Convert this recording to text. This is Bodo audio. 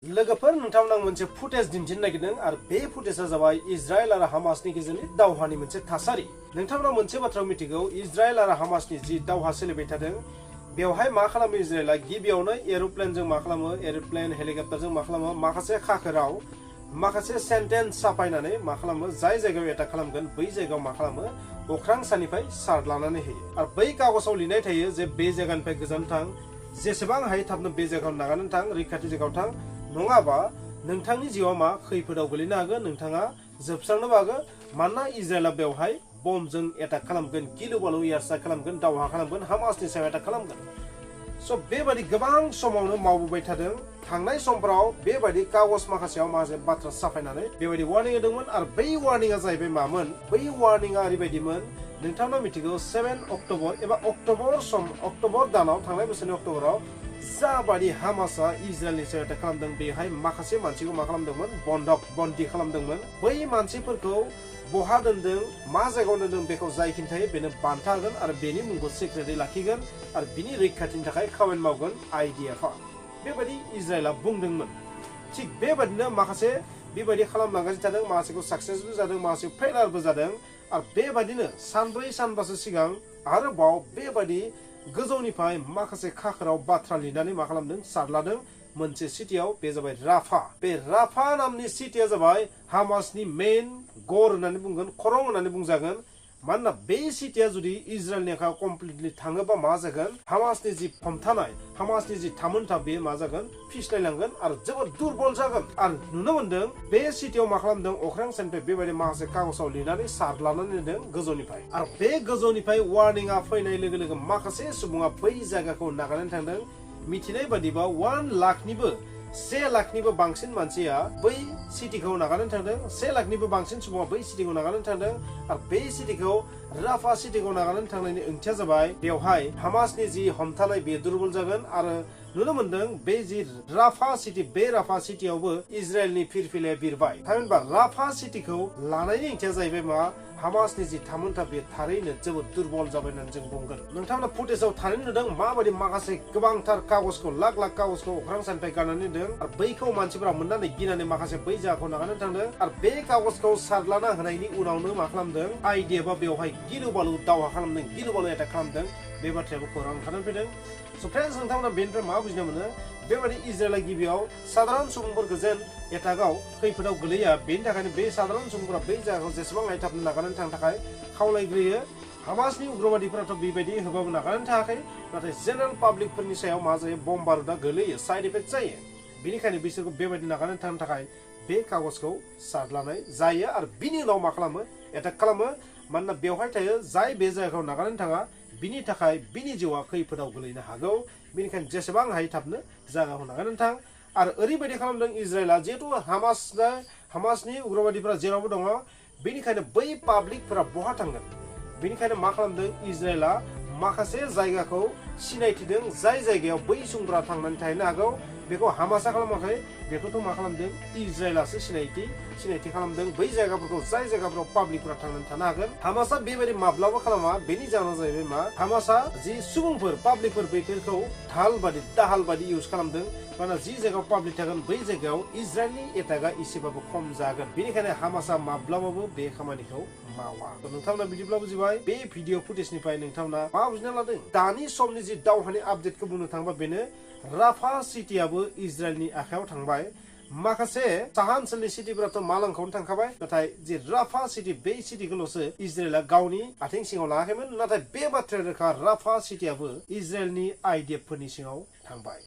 लोगोफोर नोंथांमोन आं मोनसे फुटेज दिन्थिनो नागिरदों आरो बे फुटेजआ जाबाय इजराइल आरो हामासनि गेजेरनि दावहानि मोनसे थासारि। नोंथांमोना मोनसे बाथ्रा मिथिगौ, इजराइल आरो हामासनि जि दावहा सोलिबाय थादों बेवहाय मा खालामो इजराइला गिबियावनो एर'प्लेनजों मा खालामो, एर'प्लेन हेलिकप्टारजों मा खालामो, माखासे खाखोराव माखासे सेन्टेन्स साफायनानै मा खालामो, जाय जायगायाव एटाक खालामगोन बै जायगायाव मा खालामो, अख्रां सानिफ्राय सारलानानै होयो आरो बै कागजाव लिरनाय थायो जे बे जायगानिफ्राय गोजान थां, जेसेबां हायो थाबनो बे जायगायाव नागारनानै थां, रैखाथि जायगायाव थां, नङाबा नोंथांनि जिउआव मा खैफोदाव गोलैनो हागोन, नोंथाङा जोबस्रांनोबो हागोन। मानोना इजराइला बेवहाय बमजों एटाक खालामगोन, गिलु बालु एयारस्ट्राइक खालामगोन, दावहा खालामगोन, हामासनि सायाव एटाक खालामगोन। स' बेबायदि गोबां समावनो मावबोबाय थादों। थांनाय समफोराव बेबायदि कागज माखासेयाव माखासे बाथ्रा साफायनानै बेबायदि वार्निं होदोंमोन आरो बै वार्निंआ जाहैबाय मामोन, बै वार्निंआ ओरैबायदिमोन, नोंथांनाव मिथिगौ 7 अक्ट'बर एबा अक्ट'बर दानाव, थांनाय बोसोरनि अक्ट'बराव जाबादि हामासआ इजराइलनि सायाव एटाक खालामदों, बेहाय माखासे मानसिखौ मा खालामदोंमोन, बन्दी खालामदोंमोन। बै मानसिफोरखौ बहा दोनदों, मा जायगायाव दोनदों बेखौ जाय खिन्थायो बेनो बान्था होगोन आरो बेनि मुंखौ सिक्रेटै लाखिगोन आरो बिनि रैखाथिनि थाखाय खामानि मावगोन IDFआ। बेबायदि इजराइला बुंदोंमोन। थिग बेबायदिनो माखासे बेबायदि खालामलांगासिनो थादों, माखासेखौ साक्सेसबो जादों, माखासे फेलारबो जादों आरो बेबायदिनो सानब्रै सानबासो सिगां आरोबाव बेबायदि गोजौनिफ्राय माखासे खाखोराव बाथ्रा लिरनानै मा खालामदों, सारलादों मोनसे सिटियाव, बे जाबाय राफा। बे राफा नामनि सिटिया जाबाय हामासनि मेइन गर होननानै बुंगोन, खरं होननानै बुंजागोन। मानोना बे सिटिया जुदि इजराइलनि आखायाव कमप्लिटलि थाङोबा मा जागोन, हामासनि जि हमथानाय, हामासनि जि थामोनथा, बेयो मा जागोन, फिस्लायलांगोन आरो जोबोद दुरबल जागोन। आरो नुनो मोनदों बे सिटियाव मा खालामदों, अख्रां सानिफ्राय बेबायदि माखासे कागजाव लिरनानै सारलानानै दोनदों गोजौनिफ्राय। आरो बे गोजौनिफ्राय वार्निंआ फैनाय लोगो लोगो माखासे सुबुङा बै जायगाखौ नागारनानै थांदों। मिथिनाय बादिबा 1 लाखनिबो बांसिन मानसिया बै सिटिखौ नागारनानै थांदों। 1 लाखनिबो बांसिन सुबुङा बै सिटिखौ नागारनानै थांदों आरो बे सिटिखौ, राफा सिटिखौ नागारनानै थांनायनि ओंथिया जाबाय बेवहाय हामासनि जि हमथानाय बेयो दुरबल जागोन। आरो नुनो मोनदों बे जि राफा सिटि, बे राफा सिटियावबो इजराइलनि फिरफिलाया बिरबाय। थामहिनबा राफा सिटिखौ लानायनि ओंथिया जाहैबाय मा, हामासनि जि थामोनथा बे थारैनो जोबोद दुरबल जाबाय होननानै जों बुंगोन। नोंथांमोना फुटेजाव थारैनो नुदों माबायदि माखासे गोबांथार कागजखौ, लाख लाख कागजखौ अख्रां सानिफ्राय गारनानै दोनदों आरो बैखौ मानसिफोरा मोननानै गिनानै माखासे बै जायगाखौ नागारनानै थांदों। आरो बे कागजखौ सारलाना होनायनि उनावनो मा खालामदों, IDFआ बेवहाय गिलु बालु दावहा खालामदों, गिलु बालु एटाक खालामदों। बे बाथ्रायाबो खौरां ओंखारनानै फैदों। स' फ्रेन्ड्स, नोंथांमोना बेनिफ्राय मा बुजिनो मोनो, बेबायदि इजराइला गिबियाव साधारन सुबुंफोरखौ जेन एटाकआव खैफोदाव गोलैया, बेनि थाखायनो बे साधारन सुबुंफोरा बै जायगाखौ जेसेबां हायो थाबनो नागारनानै थांनो थाखाय खावलायग्रोयो। हामासनि उग्रबादिफोराथ' बेबायदि होबाबो नागारनानै थायाखै, नाथाय जेनेरेल पाब्लिकफोरनि सायाव मा जायो, बम बारुदा गोलैयो, साइड इफेक्ट जायो। बेनिखायनो बिसोरखौ बेबायदि नागारनानै थानो थाखाय बे कागजखौ सारलानाय जायो आरो बिनि उनाव मा खालामो, एटाक खालामो। मानोना बेवहाय थायो जाय बे जायगायाव नागारनानै थाङा, बिनि थाखाय बिनि जिउआ खैफोदाव गोलैनो हागौ। बेनिखायनो जेसेबां हायो थाबनो जायगाखौ नागारनानै थां। आरो ओरैबायदि खालामदों इजराइला, जिहेतु हामासनि उग्रबादिफोरा जेरावबो दङ, बेनिखायनो बै पाब्लिकफोरा बहा थांगोन। बेनिखायनो मा खालामदों इजराइला, माखासे जायगाखौ सिनायथिदों, जाय जायगायाव बै सुबुंफोरा थांनानै थाहैनो हागौ। बेखौ हामासआ खालामाखै, बेखौथ' मा खालामदों, इजराइलासो सिनायथि खालामदों बै जायगाफोरखौ, जाय जायगाफोराव पाब्लिकफोरा थांनानै थानो हागोन। हामासआ बेबायदि माब्लाबा खालामा। बेनि जाहोना जाहैबाय मा, हामासआ जि सुबुंफोर, पाब्लिकफोर, बैफोरखौ दाहाल बादि इउज खालामदों। मानोना जि जायगायाव पाब्लिक थागोन बै जायगायाव इजराइलनि एटाकआ एसेबाबो खम जागोन। बेनिखायनो हामासआ माब्लाबाबो बे खामानिखौ मावा। नोंथांमोना बिदिब्ला बुजिबाय। बे भिडिअ फुटेजनिफ्राय नोंथांमोना मा बुजिना लादों, दानि समनि जि दावहानि आपडेटखौ बुंनो थाङोबा बेनो, राफा सिटियाबो इजराइलनि आखायाव थांबाय। माखासे साहा ओनसोलनि सिटिफोराथ' मालांखौनो थांखाबाय, नाथाय जि राफा सिटि, बे सिटिखौल'सो इजराइला गावनि आथिं सिङाव लायाखैमोन। नाथाय बे बाथ्राया रोखा, राफा सिटियाबो इजराइलनि IDF फोरनि सिङाव थांबाय।